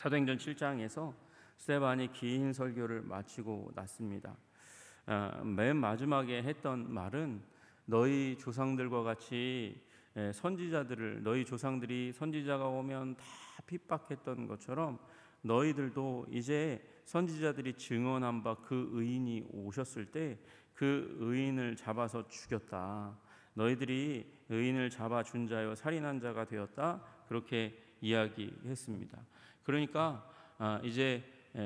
사도행전 7장에서 스데반이 긴 설교를 마치고 났습니다. 맨 마지막에 했던 말은 너희 조상들과 같이 선지자들을, 너희 조상들이 선지자가 오면 다 핍박했던 것처럼 너희들도 이제 선지자들이 증언한 바 그 의인이 오셨을 때 그 의인을 잡아서 죽였다. 너희들이 의인을 잡아 준 자여 살인한 자가 되었다. 그렇게 이야기했습니다. 그러니까 이제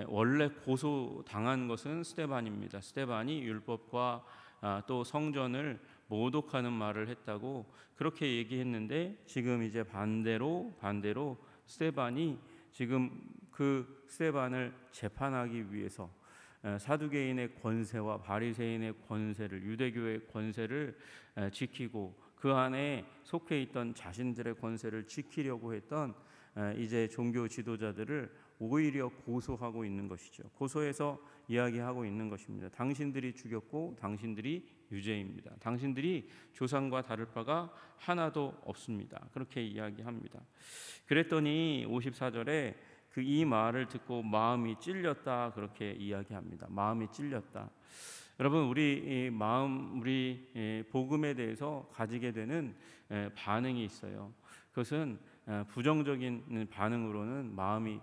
원래 고소당한 것은 스데반입니다. 스데반이 율법과 또 성전을 모독하는 말을 했다고 그렇게 얘기했는데, 지금 이제 반대로 스데반이 지금 그 스데반을 재판하기 위해서 사두개인의 권세와 바리새인의 권세를, 유대교의 권세를 지키고 그 안에 속해 있던 자신들의 권세를 지키려고 했던 이제 종교 지도자들을 오히려 고소하고 있는 것이죠. 고소해서 이야기하고 있는 것입니다. 당신들이 죽였고 당신들이 유죄입니다. 당신들이 조상과 다를 바가 하나도 없습니다. 그렇게 이야기합니다. 그랬더니 54절에 이 말을 듣고 마음이 찔렸다, 그렇게 이야기합니다. 마음이 찔렸다. 여러분, 우리 마음, 우리 복음에 대해서 가지게 되는 반응이 있어요. 그것은 부정적인 반응으로는 마음이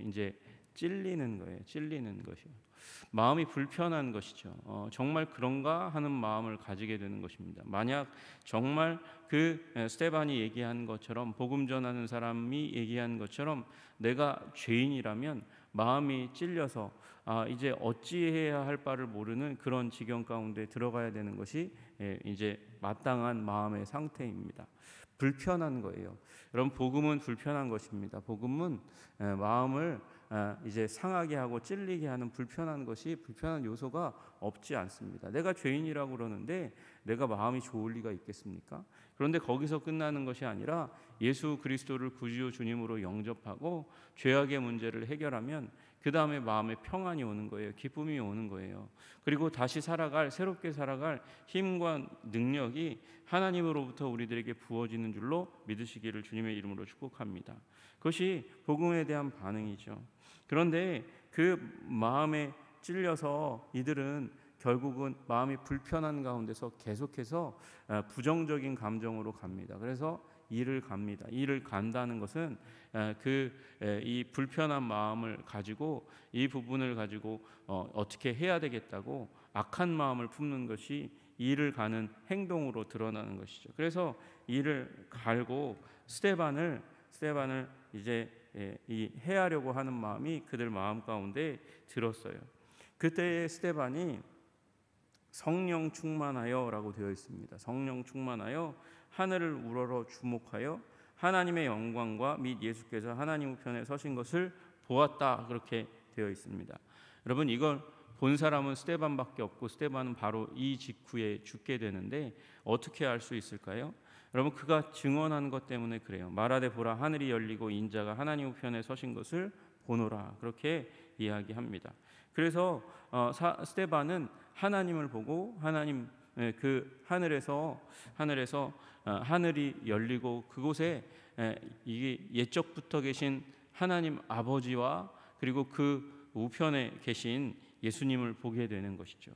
이제 찔리는 거예요. 찔리는 것이요. 마음이 불편한 것이죠. 정말 그런가 하는 마음을 가지게 되는 것입니다. 만약 정말 그 스데반이 얘기한 것처럼, 복음 전하는 사람이 얘기한 것처럼 내가 죄인이라면 마음이 찔려서 이제 어찌해야 할 바를 모르는 그런 지경 가운데 들어가야 되는 것이 이제 마땅한 마음의 상태입니다. 불편한 거예요. 여러분, 복음은 불편한 것입니다. 복음은 마음을 이제 상하게 하고 찔리게 하는 불편한 요소가 없지 않습니다. 내가 죄인이라고 그러는데 내가 마음이 좋을 리가 있겠습니까? 그런데 거기서 끝나는 것이 아니라 예수 그리스도를 구주요 주님으로 영접하고 죄악의 문제를 해결하면 그 다음에 마음에 평안이 오는 거예요. 기쁨이 오는 거예요. 그리고 다시 새롭게 살아갈 힘과 능력이 하나님으로부터 우리들에게 부어지는 줄로 믿으시기를 주님의 이름으로 축복합니다. 그것이 복음에 대한 반응이죠. 그런데 그 마음에 찔려서 이들은 결국은 마음이 불편한 가운데서 계속해서 부정적인 감정으로 갑니다. 그래서 일을 갑니다. 일을 간다는 것은 이 불편한 마음을 가지고, 이 부분을 가지고 어떻게 해야 되겠다고 악한 마음을 품는 것이 일을 가는 행동으로 드러나는 것이죠. 그래서 일을 갈고 스데반을 이제 이 해하려고 하는 마음이 그들 마음 가운데 들었어요. 그때 스데반이 성령 충만하여라고 되어 있습니다. 성령 충만하여 하늘을 우러러 주목하여 하나님의 영광과 및 예수께서 하나님 우편에 서신 것을 보았다, 그렇게 되어 있습니다. 여러분, 이걸 본 사람은 스데반밖에 없고 스데반은 바로 이 직후에 죽게 되는데 어떻게 알 수 있을까요? 여러분, 그가 증언한 것 때문에 그래요. 말하되 보라, 하늘이 열리고 인자가 하나님 우편에 서신 것을 보노라, 그렇게 이야기합니다. 그래서 스데반은 하나님을 보고 하나님 그 하늘에서 하늘이 열리고 그곳에 이게 옛적부터 계신 하나님 아버지와 그리고 그 우편에 계신 예수님을 보게 되는 것이죠.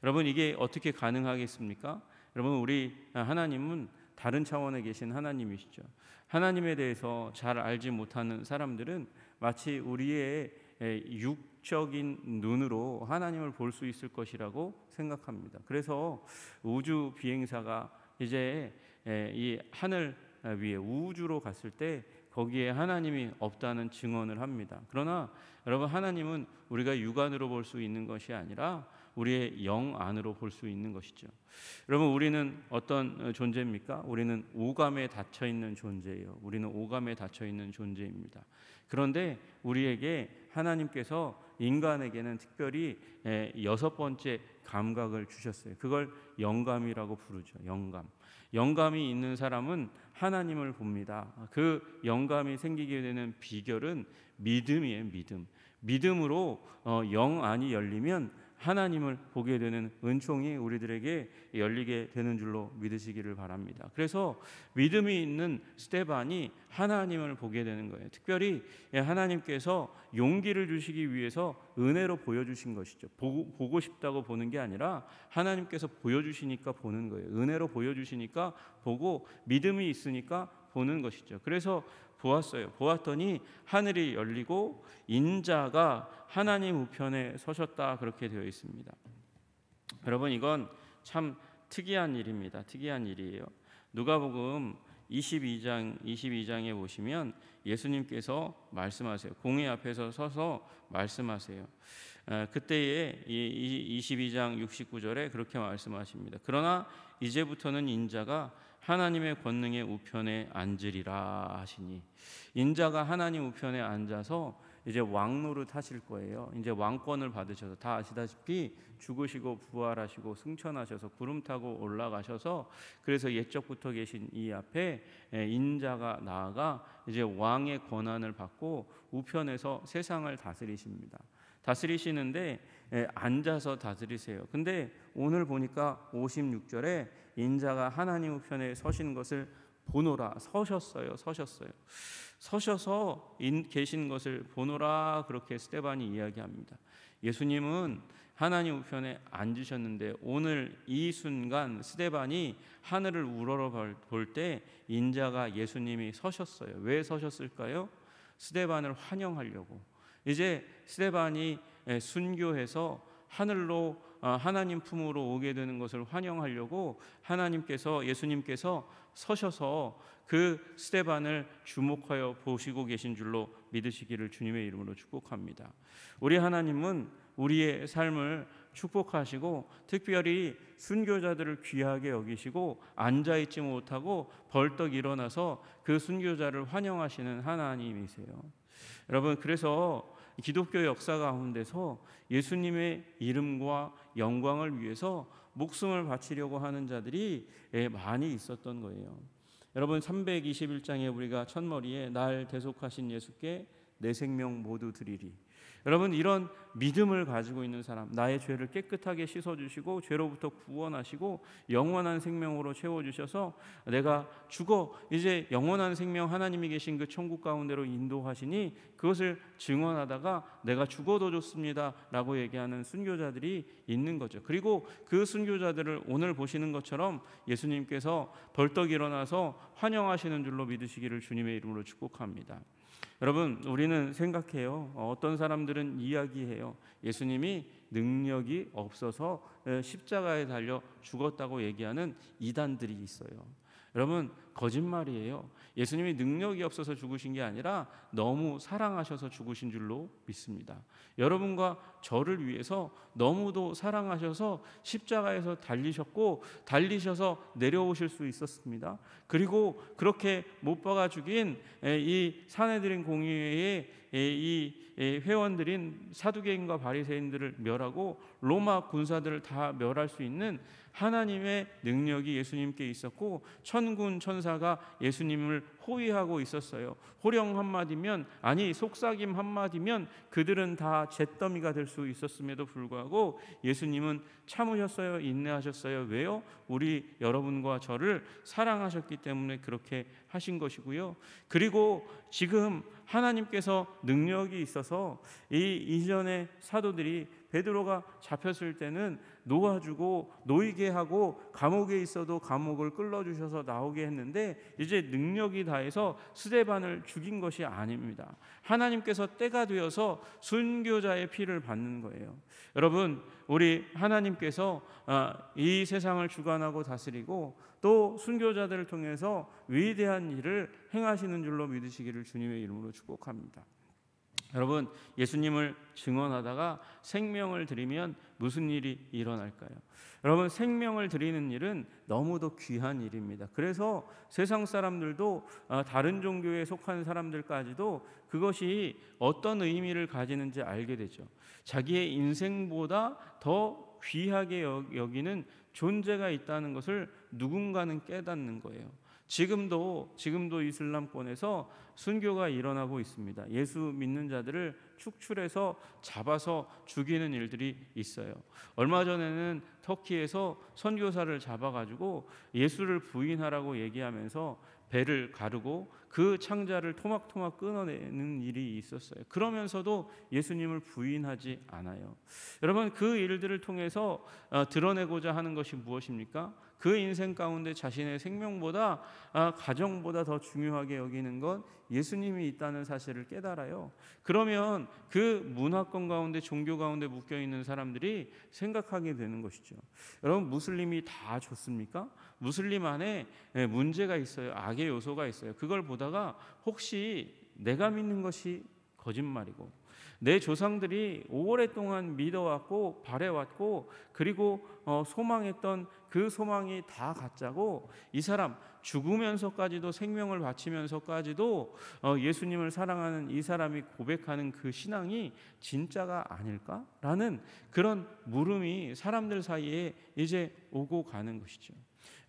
여러분, 이게 어떻게 가능하겠습니까? 여러분, 우리 하나님은 다른 차원에 계신 하나님이시죠. 하나님에 대해서 잘 알지 못하는 사람들은 마치 우리의 육적인 눈으로 하나님을 볼 수 있을 것이라고 생각합니다. 그래서 우주 비행사가 이제 이 하늘 위에 우주로 갔을 때 거기에 하나님이 없다는 증언을 합니다. 그러나 여러분, 하나님은 우리가 육안으로 볼 수 있는 것이 아니라 우리의 영 안으로 볼 수 있는 것이죠. 여러분, 우리는 어떤 존재입니까? 우리는 오감에 닫혀 있는 존재예요. 우리는 오감에 닫혀 있는 존재입니다. 그런데 우리에게 하나님께서 인간에게는 특별히 6번째 감각을 주셨어요. 그걸 영감이라고 부르죠. 영감이 있는 사람은 하나님을 봅니다. 그 영감이 생기게 되는 비결은 믿음이에요. 믿음으로 영 안이 열리면 하나님을 보게 되는 은총이 우리들에게 열리게 되는 줄로 믿으시기를 바랍니다. 그래서 믿음이 있는 스데반이 하나님을 보게 되는 거예요. 특별히 하나님께서 용기를 주시기 위해서 은혜로 보여주신 것이죠. 보고 싶다고 보는 게 아니라 하나님께서 보여주시니까 보는 거예요. 은혜로 보여주시니까 보고 믿음이 있으니까 보는 것이죠. 그래서 보았더니 하늘이 열리고 인자가 하나님 우편에 서셨다, 그렇게 되어 있습니다. 여러분, 이건 참 특이한 일입니다. 특이한 일이에요. 누가복음 22장에 보시면 예수님께서 말씀하세요. 공회 앞에서 서서 말씀하세요. 그때에 22장 69절에 그렇게 말씀하십니다. 그러나 이제부터는 인자가 하나님의 권능의 우편에 앉으리라 하시니, 인자가 하나님 우편에 앉아서 이제 왕노릇 하실 거예요. 이제 왕권을 받으셔서, 다 아시다시피 죽으시고 부활하시고 승천하셔서 구름 타고 올라가셔서, 그래서 옛적부터 계신 이 앞에 인자가 나아가 이제 왕의 권한을 받고 우편에서 세상을 다스리시는데 앉아서 다스리세요. 근데 오늘 보니까 56절에 인자가 하나님 우편에 서신 것을 보노라, 서셔서 계신 것을 보노라, 그렇게 스데반이 이야기합니다. 예수님은 하나님 우편에 앉으셨는데 오늘 이 순간 스데반이 하늘을 우러러 볼 때 인자가 예수님이 서셨어요. 왜 서셨을까요? 스데반을 환영하려고. 이제 스데반이 순교해서 하늘로 하나님 품으로 오게 되는 것을 환영하려고 예수님께서 서셔서 그 스데반을 주목하여 보시고 계신 줄로 믿으시기를 주님의 이름으로 축복합니다. 우리 하나님은 우리의 삶을 축복하시고 특별히 순교자들을 귀하게 여기시고 앉아있지 못하고 벌떡 일어나서 그 순교자를 환영하시는 하나님이세요. 여러분, 그래서 기독교 역사 가운데서 예수님의 이름과 영광을 위해서 목숨을 바치려고 하는 자들이 많이 있었던 거예요. 여러분, 321장에 우리가 첫머리에 날 대속하신 예수께 내 생명 모두 드리리. 여러분, 이런 믿음을 가지고 있는 사람, 나의 죄를 깨끗하게 씻어주시고 죄로부터 구원하시고 영원한 생명으로 채워주셔서 내가 죽어 이제 영원한 생명, 하나님이 계신 그 천국 가운데로 인도하시니 그것을 증언하다가 내가 죽어도 좋습니다 라고 얘기하는 순교자들이 있는 거죠. 그리고 그 순교자들을 오늘 보시는 것처럼 예수님께서 벌떡 일어나서 환영하시는 줄로 믿으시기를 주님의 이름으로 축복합니다. 여러분, 우리는 생각해요. 어떤 사람들은 이야기해요. 예수님이 능력이 없어서 십자가에 달려 죽었다고 얘기하는 이단들이 있어요. 여러분, 거짓말이에요. 예수님이 능력이 없어서 죽으신 게 아니라 너무 사랑하셔서 죽으신 줄로 믿습니다. 여러분과 저를 위해서 너무도 사랑하셔서 십자가에서 달리셔서 내려오실 수 있었습니다. 그리고 그렇게 못 박아 죽인 이 사내들인 공의회의 이 회원들인 사두개인과 바리새인들을 멸하고 로마 군사들을 다 멸할 수 있는 하나님의 능력이 예수님께 있었고 천군 천사가 예수님을 호위하고 있었어요. 호령 한마디면, 아니 속삭임 한마디면 그들은 다 잿더미가 될 수 있었음에도 불구하고 예수님은 참으셨어요. 인내하셨어요. 왜요? 우리 여러분과 저를 사랑하셨기 때문에 그렇게 하신 것이고요. 그리고 지금 하나님께서 능력이 있어서 이전에 사도들이 베드로가 잡혔을 때는 놓아주고 놓이게 하고 감옥에 있어도 감옥을 끌어주셔서 나오게 했는데 이제 능력이 다해서 스데반을 죽인 것이 아닙니다. 하나님께서 때가 되어서 순교자의 피를 받는 거예요. 여러분, 우리 하나님께서 이 세상을 주관하고 다스리고 또 순교자들을 통해서 위대한 일을 행하시는 줄로 믿으시기를 주님의 이름으로 축복합니다. 여러분, 예수님을 증언하다가 생명을 드리면 무슨 일이 일어날까요? 여러분, 생명을 드리는 일은 너무도 귀한 일입니다. 그래서 세상 사람들도 다른 종교에 속한 사람들까지도 그것이 어떤 의미를 가지는지 알게 되죠. 자기의 인생보다 더 귀하게 여기는 존재가 있다는 것을 누군가는 깨닫는 거예요. 지금도 이슬람권에서 순교가 일어나고 있습니다. 예수 믿는 자들을 축출해서 잡아서 죽이는 일들이 있어요. 얼마 전에는 터키에서 선교사를 잡아가지고 예수를 부인하라고 얘기하면서 배를 가르고 그 창자를 토막토막 끊어내는 일이 있었어요. 그러면서도 예수님을 부인하지 않아요. 여러분, 그 일들을 통해서 드러내고자 하는 것이 무엇입니까? 그 인생 가운데 자신의 생명보다 가정보다 더 중요하게 여기는 건 예수님이 있다는 사실을 깨달아요. 그러면 그 문화권 가운데, 종교 가운데 묶여 있는 사람들이 생각하게 되는 것이죠. 여러분, 무슬림이 다 좋습니까? 무슬림 안에 문제가 있어요. 악의 요소가 있어요. 그걸 보다가 혹시 내가 믿는 것이 거짓말이고 내 조상들이 오랫동안 믿어왔고 바래왔고 그리고 소망했던 그 소망이 다 가짜고 이 사람 죽으면서까지도 생명을 바치면서까지도 예수님을 사랑하는 이 사람이 고백하는 그 신앙이 진짜가 아닐까라는 그런 물음이 사람들 사이에 이제 오고 가는 것이죠.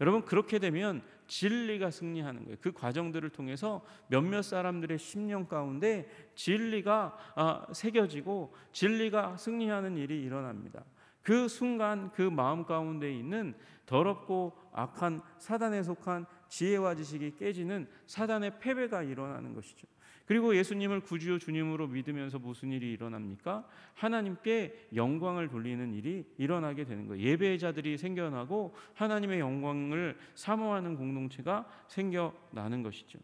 여러분, 그렇게 되면 진리가 승리하는 거예요. 그 과정들을 통해서 몇몇 사람들의 심령 가운데 진리가 새겨지고 진리가 승리하는 일이 일어납니다. 그 순간 그 마음 가운데 있는 더럽고 악한 사단에 속한 지혜와 지식이 깨지는 사단의 패배가 일어나는 것이죠. 그리고 예수님을 구주요 주님으로 믿으면서 무슨 일이 일어납니까? 하나님께 영광을 돌리는 일이 일어나게 되는 거예요. 예배자들이 생겨나고 하나님의 영광을 사모하는 공동체가 생겨나는 것이죠.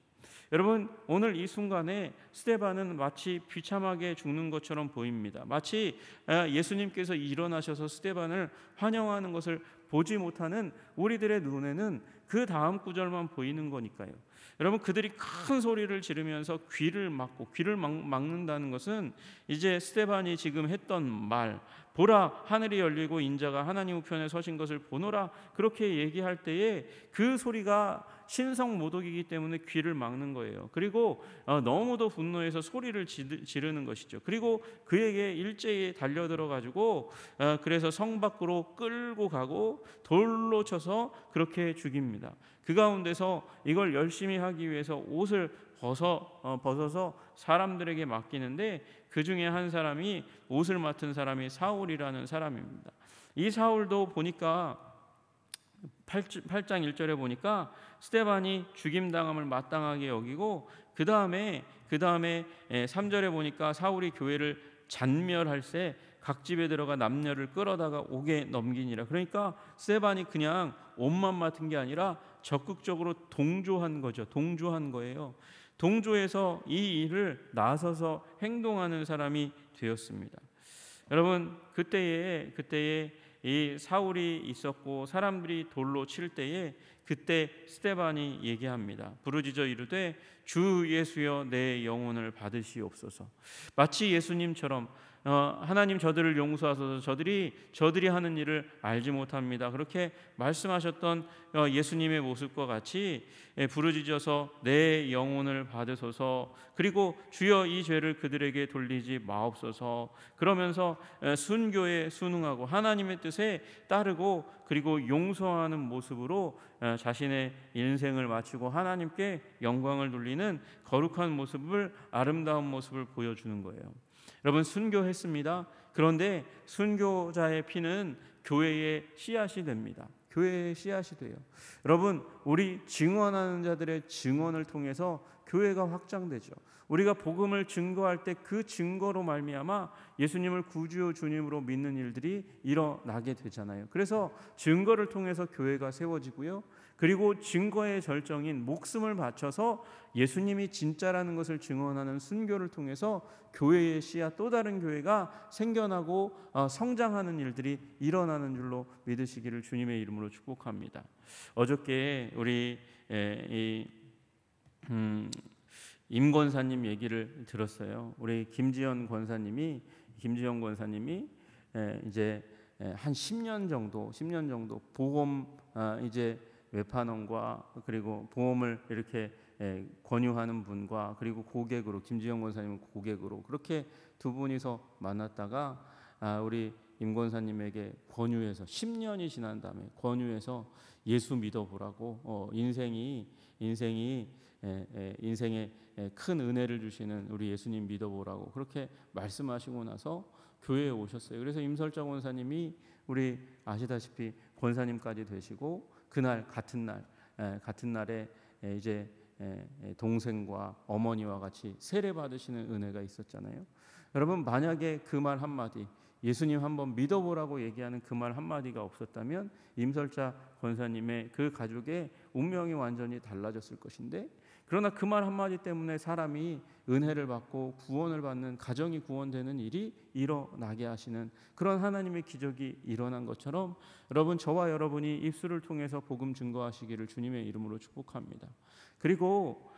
여러분, 오늘 이 순간에 스데반은 마치 비참하게 죽는 것처럼 보입니다. 마치 예수님께서 일어나셔서 스데반을 환영하는 것을 보지 못하는 우리들의 눈에는 그 다음 구절만 보이는 거니까요. 여러분, 그들이 큰 소리를 지르면서 귀를 막는다는 것은 이제 스데반이 지금 했던 말, 보라 하늘이 열리고 인자가 하나님 우편에 서신 것을 보노라, 그렇게 얘기할 때에 그 소리가 신성 모독이기 때문에 귀를 막는 거예요. 그리고 너무도 분노해서 소리를 지르는 것이죠. 그리고 그에게 일제히 달려들어 가지고 그래서 성 밖으로 끌고 가고 돌로 쳐서 그렇게 죽입니다. 그 가운데서 이걸 열심히 하기 위해서 옷을 벗어서 사람들에게 맡기는데 그 중에 한 사람이, 옷을 맡은 사람이 사울이라는 사람입니다. 이 사울도 보니까 8장 1절에 보니까 스데반이 죽임당함을 마땅하게 여기고 그 다음에 3절에 보니까 사울이 교회를 잔멸할세 각 집에 들어가 남녀를 끌어다가 옥에 넘기니라. 그러니까 스데반이 그냥 옷만 맡은 게 아니라 적극적으로 동조한 거죠. 동조한 거예요. 동조해서 이 일을 나서서 행동하는 사람이 되었습니다. 여러분, 그때에 이 사울이 있었고 사람들이 돌로 칠 때에 그때 스데반이 얘기합니다. 부르짖어 이르되 주 예수여 내 영혼을 받으시옵소서. 마치 예수님처럼 하나님 저들을 용서하소서, 저들이 하는 일을 알지 못합니다, 그렇게 말씀하셨던 예수님의 모습과 같이 부르짖어서 내 영혼을 받으소서, 그리고 주여 이 죄를 그들에게 돌리지 마옵소서, 그러면서 순교에 순응하고 하나님의 뜻에 따르고 그리고 용서하는 모습으로 자신의 인생을 마치고 하나님께 영광을 돌리는 거룩한 모습을, 아름다운 모습을 보여주는 거예요. 여러분, 순교했습니다. 그런데 순교자의 피는 교회의 씨앗이 됩니다. 교회의 씨앗이 돼요. 여러분, 우리 증언하는 자들의 증언을 통해서 교회가 확장되죠. 우리가 복음을 증거할 때 그 증거로 말미암아 예수님을 구주 주님으로 믿는 일들이 일어나게 되잖아요. 그래서 증거를 통해서 교회가 세워지고요. 그리고 증거의 절정인 목숨을 바쳐서 예수님이 진짜라는 것을 증언하는 순교를 통해서 교회의 씨앗, 또 다른 교회가 생겨나고 성장하는 일들이 일어나는 줄로 믿으시기를 주님의 이름으로 축복합니다. 어저께 우리 임 권사님 얘기를 들었어요. 우리 김지현 권사님이 이제 한 10년 정도 보험 이제 외판원과 그리고 보험을 이렇게 권유하는 분과 그리고 고객으로, 김지영 권사님은 고객으로 그렇게 두 분이서 만났다가 우리 임 권사님에게 권유해서 10년이 지난 다음에 권유해서 예수 믿어보라고 인생에 큰 은혜를 주시는 우리 예수님 믿어보라고 그렇게 말씀하시고 나서 교회에 오셨어요. 그래서 임설자 권사님이 우리 아시다시피 권사님까지 되시고 그날 같은 날에 이제 동생과 어머니와 같이 세례 받으시는 은혜가 있었잖아요. 여러분, 만약에 그 말 한마디, 예수님 한번 믿어보라고 얘기하는 그 말 한마디가 없었다면 임설자 권사님의 그 가족의 운명이 완전히 달라졌을 것인데, 그러나 그 말 한마디 때문에 사람이 은혜를 받고 구원을 받는, 가정이 구원되는 일이 일어나게 하시는 그런 하나님의 기적이 일어난 것처럼 여러분, 저와 여러분이 입술을 통해서 복음 증거하시기를 주님의 이름으로 축복합니다. 그리고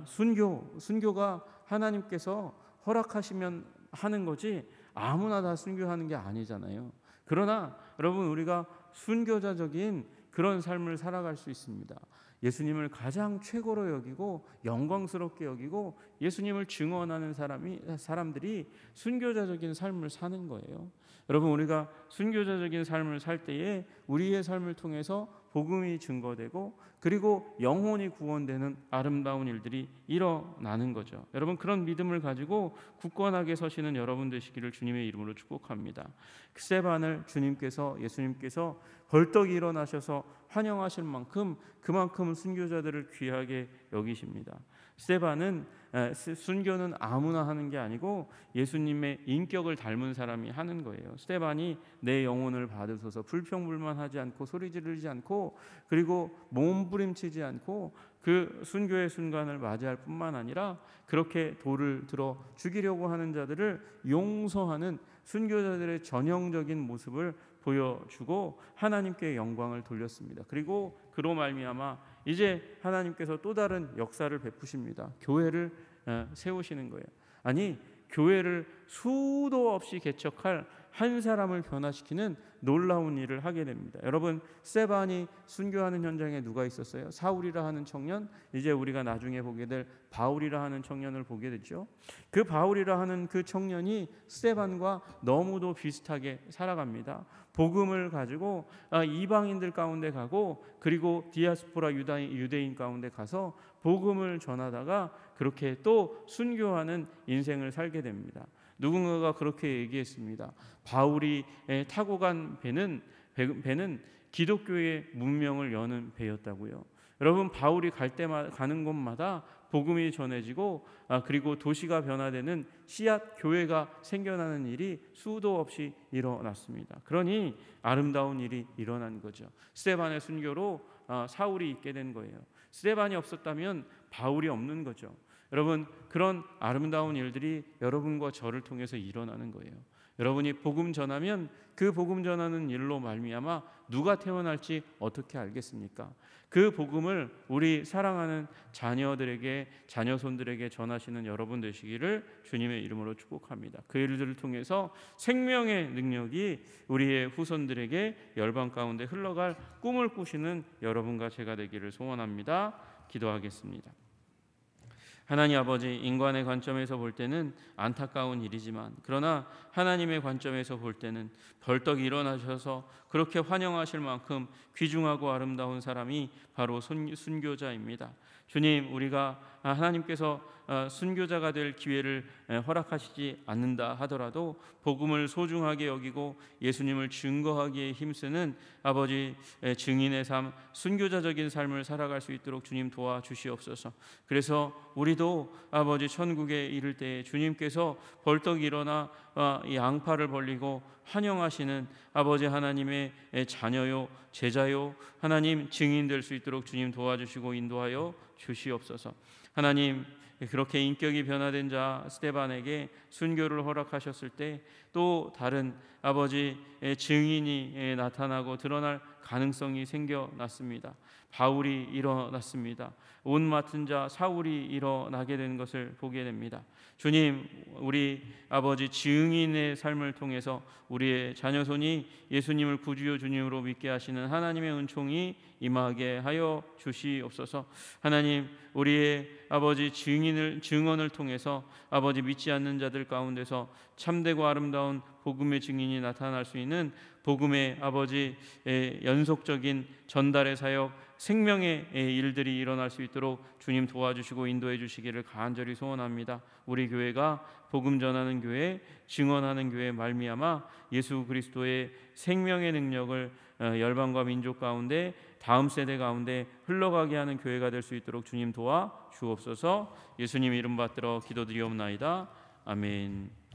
순교가 하나님께서 허락하시면 하는 거지 아무나 다 순교하는 게 아니잖아요. 그러나 여러분, 우리가 순교자적인 그런 삶을 살아갈 수 있습니다. 예수님을 가장 최고로 여기고 영광스럽게 여기고 예수님을 증언하는 사람들이 순교자적인 삶을 사는 거예요. 여러분, 우리가 순교자적인 삶을 살 때에 우리의 삶을 통해서 복음이 증거되고 그리고 영혼이 구원되는 아름다운 일들이 일어나는 거죠. 여러분, 그런 믿음을 가지고 굳건하게 서시는 여러분 되시기를 주님의 이름으로 축복합니다. 스데반을 예수님께서 벌떡 일어나셔서 환영하실 만큼 그만큼 순교자들을 귀하게 여기십니다. 순교는 아무나 하는 게 아니고 예수님의 인격을 닮은 사람이 하는 거예요. 스데반이 내 영혼을 받으소서 불평불만하지 않고 소리 지르지 않고 그리고 몸부림치지 않고 그 순교의 순간을 맞이할 뿐만 아니라 그렇게 돌을 들어 죽이려고 하는 자들을 용서하는 순교자들의 전형적인 모습을 보여주고 하나님께 영광을 돌렸습니다. 그리고 그로 말미암아 이제 하나님께서 또 다른 역사를 베푸십니다. 교회를 세우시는 거예요. 아니, 교회를 수도 없이 개척할 한 사람을 변화시키는 놀라운 일을 하게 됩니다. 여러분, 스데반이 순교하는 현장에 누가 있었어요? 사울이라 하는 청년, 이제 우리가 나중에 보게 될 바울이라 하는 청년을 보게 되죠. 그 바울이라 하는 그 청년이 스데반과 너무도 비슷하게 살아갑니다. 복음을 가지고 이방인들 가운데 가고 그리고 디아스포라 유대인 가운데 가서 복음을 전하다가 그렇게 또 순교하는 인생을 살게 됩니다. 누군가가 그렇게 얘기했습니다. 바울이 타고 간 배는 기독교의 문명을 여는 배였다고요. 여러분, 바울이 가는 곳마다 복음이 전해지고 그리고 도시가 변화되는 씨앗 교회가 생겨나는 일이 수도 없이 일어났습니다. 그러니 아름다운 일이 일어난 거죠. 스데반의 순교로 사울이 있게 된 거예요. 스데반이 없었다면 바울이 없는 거죠. 여러분, 그런 아름다운 일들이 여러분과 저를 통해서 일어나는 거예요. 여러분이 복음 전하면 그 복음 전하는 일로 말미암아 누가 태어날지 어떻게 알겠습니까? 그 복음을 우리 사랑하는 자녀손들에게 전하시는 여러분 되시기를 주님의 이름으로 축복합니다. 그 일들을 통해서 생명의 능력이 우리의 후손들에게 열방 가운데 흘러갈 꿈을 꾸시는 여러분과 제가 되기를 소원합니다. 기도하겠습니다. 하나님 아버지, 인간의 관점에서 볼 때는 안타까운 일이지만 그러나 하나님의 관점에서 볼 때는 벌떡 일어나셔서 그렇게 환영하실 만큼 귀중하고 아름다운 사람이 바로 순교자입니다. 주님, 우리가 하나님께서 순교자가 될 기회를 허락하시지 않는다 하더라도 복음을 소중하게 여기고 예수님을 증거하기에 힘쓰는 아버지 증인의 삶, 순교자적인 삶을 살아갈 수 있도록 주님 도와주시옵소서. 그래서 우리도 아버지 천국에 이를 때 주님께서 벌떡 일어나 이 양팔을 벌리고 환영하시는 아버지 하나님의 자녀요 제자요 하나님 증인 될 수 있도록 주님 도와주시고 인도하여 주시옵소서. 하나님, 그렇게 인격이 변화된 자 스데반에게 순교를 허락하셨을 때 또 다른 아버지 증인이 나타나고 드러날 가능성이 생겨났습니다. 바울이 일어났습니다. 온 맡은 자 사울이 일어나게 된 것을 보게 됩니다. 주님, 우리 아버지 증인의 삶을 통해서 우리의 자녀손이 예수님을 구주요 주님으로 믿게 하시는 하나님의 은총이 임하게 하여 주시옵소서. 하나님, 우리의 아버지 증언을 통해서 아버지 믿지 않는 자들 가운데서 참되고 아름다운 복음의 증인이 나타날 수 있는 복음의 아버지 연속적인 전달의 사역, 생명의 일들이 일어날 수 있도록 주님 도와주시고 인도해 주시기를 간절히 소원합니다. 우리 교회가 복음 전하는 교회, 증언하는 교회 말미암아 예수 그리스도의 생명의 능력을 열방과 민족 가운데, 다음 세대 가운데 흘러가게 하는 교회가 될 수 있도록 주님 도와 주옵소서. 예수님 이름 받들어 기도드리옵나이다. 아멘.